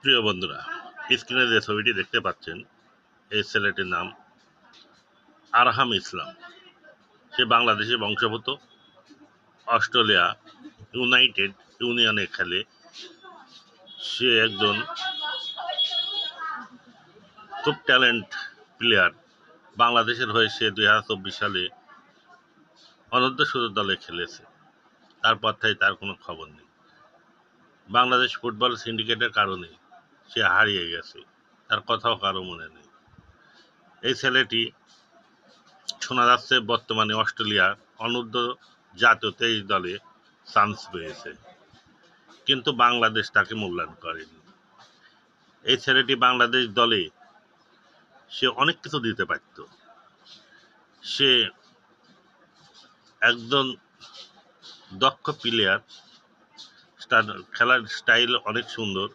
প্রিয় বন্ধুরা, স্ক্রিনে যে ছবিটি দেখতে পাচ্ছেন, এই ছেলেটির নাম আরহাম ইসলাম। সে বাংলাদেশি বংশোদ্ভূত। অস্ট্রেলিয়া ইউনাইটেড ইউনিয়নে খেলে। সে একজন খুব ট্যালেন্ট প্লেয়ার। বাংলাদেশের হয়ে সে 2024 সালে অনূর্ধ্ব-16 দলে খেলেছে। তারপর থেকে তার কোনো খবর নেই। বাংলাদেশ ফুটবল সিন্ডিকেটের কারণে সে হারিয়ে গেছে। তার কথাও কারো মনে নেই। এই ছেলেটি শোনা যাচ্ছে বর্তমানে অস্ট্রেলিয়ার অনূর্ধ্ব জাতীয় 23 দলে চান্স পেয়েছে, কিন্তু বাংলাদেশ তাকে মূল্যায়ন করেনি। এই ছেলেটি বাংলাদেশ দলে সে অনেক কিছু দিতে পারত। সে একজন দক্ষ প্লেয়ার, খেলার স্টাইল অনেক সুন্দর,